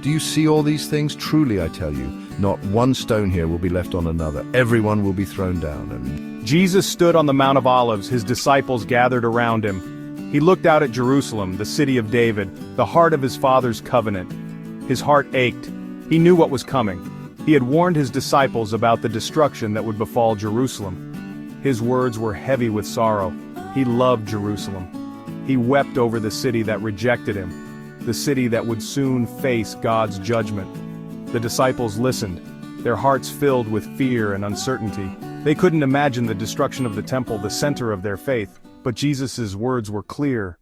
Do you see all these things? Truly, I tell you, not one stone here will be left on another. Everyone will be thrown down. And Jesus stood on the Mount of Olives, his disciples gathered around him. He looked out at Jerusalem, the city of David, the heart of his father's covenant. His heart ached. He knew what was coming. He had warned his disciples about the destruction that would befall Jerusalem. His words were heavy with sorrow. He loved Jerusalem. He wept over the city that rejected him, the city that would soon face God's judgment. The disciples listened, their hearts filled with fear and uncertainty. They couldn't imagine the destruction of the temple, the center of their faith, but Jesus' words were clear.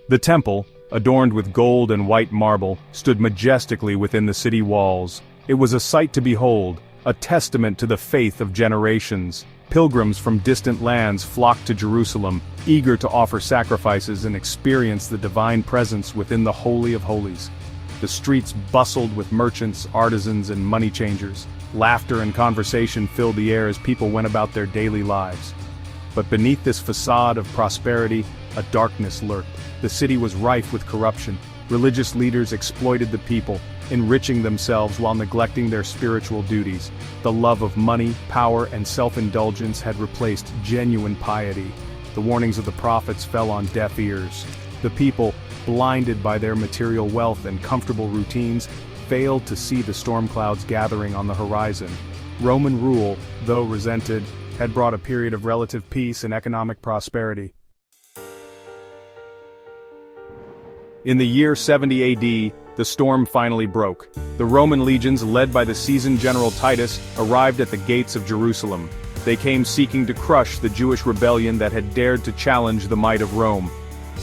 The temple, adorned with gold and white marble, stood majestically within the city walls. It was a sight to behold, a testament to the faith of generations. Pilgrims from distant lands flocked to Jerusalem, eager to offer sacrifices and experience the divine presence within the Holy of Holies. The streets bustled with merchants, artisans, and money changers. Laughter and conversation filled the air as people went about their daily lives. But beneath this facade of prosperity, a darkness lurked. The city was rife with corruption. Religious leaders exploited the people, enriching themselves while neglecting their spiritual duties. The love of money, power, and self-indulgence had replaced genuine piety. The warnings of the prophets fell on deaf ears. The people, blinded by their material wealth and comfortable routines, failed to see the storm clouds gathering on the horizon. Roman rule, though resented, had brought a period of relative peace and economic prosperity. In the year 70 AD, the storm finally broke. The Roman legions, led by the seasoned general Titus, arrived at the gates of Jerusalem. They came seeking to crush the Jewish rebellion that had dared to challenge the might of Rome.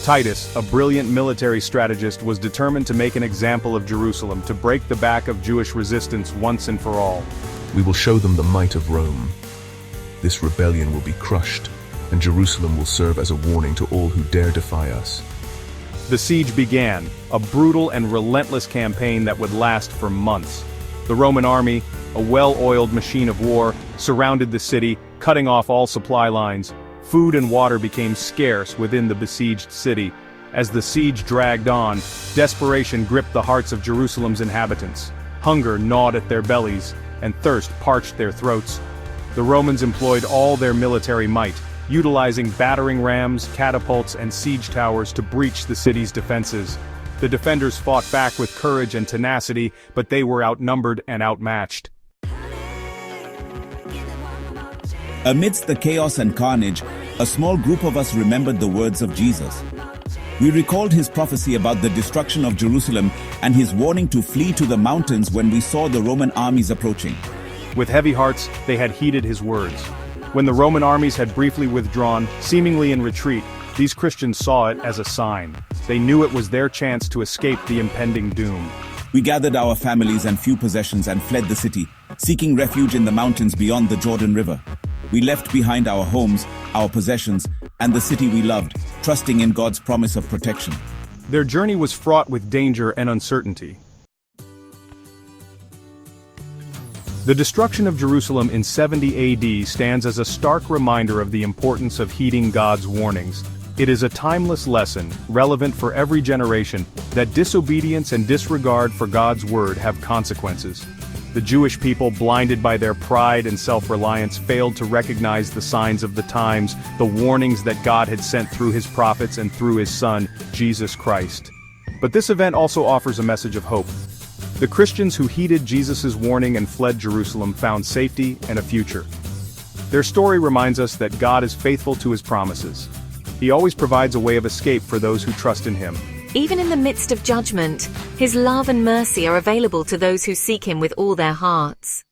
Titus, a brilliant military strategist, was determined to make an example of Jerusalem, to break the back of Jewish resistance once and for all. We will show them the might of Rome. This rebellion will be crushed, and Jerusalem will serve as a warning to all who dare defy us. The siege began, a brutal and relentless campaign that would last for months. The Roman army, a well-oiled machine of war, surrounded the city, cutting off all supply lines. Food and water became scarce within the besieged city. As the siege dragged on, desperation gripped the hearts of Jerusalem's inhabitants. Hunger gnawed at their bellies, and thirst parched their throats. The Romans employed all their military might, utilizing battering rams, catapults, and siege towers to breach the city's defenses. The defenders fought back with courage and tenacity, but they were outnumbered and outmatched. Amidst the chaos and carnage, a small group of us remembered the words of Jesus. We recalled his prophecy about the destruction of Jerusalem and his warning to flee to the mountains when we saw the Roman armies approaching. With heavy hearts, they had heeded his words. When the Roman armies had briefly withdrawn, seemingly in retreat, these Christians saw it as a sign. They knew it was their chance to escape the impending doom. We gathered our families and few possessions and fled the city, seeking refuge in the mountains beyond the Jordan River. We left behind our homes, our possessions, and the city we loved, trusting in God's promise of protection. Their journey was fraught with danger and uncertainty. The destruction of Jerusalem in 70 AD stands as a stark reminder of the importance of heeding God's warnings. It is a timeless lesson, relevant for every generation, that disobedience and disregard for God's word have consequences. The Jewish people, blinded by their pride and self-reliance, failed to recognize the signs of the times, the warnings that God had sent through his prophets and through his Son, Jesus Christ. But this event also offers a message of hope. The Christians who heeded Jesus' warning and fled Jerusalem found safety and a future. Their story reminds us that God is faithful to his promises. He always provides a way of escape for those who trust in him. Even in the midst of judgment, his love and mercy are available to those who seek him with all their hearts.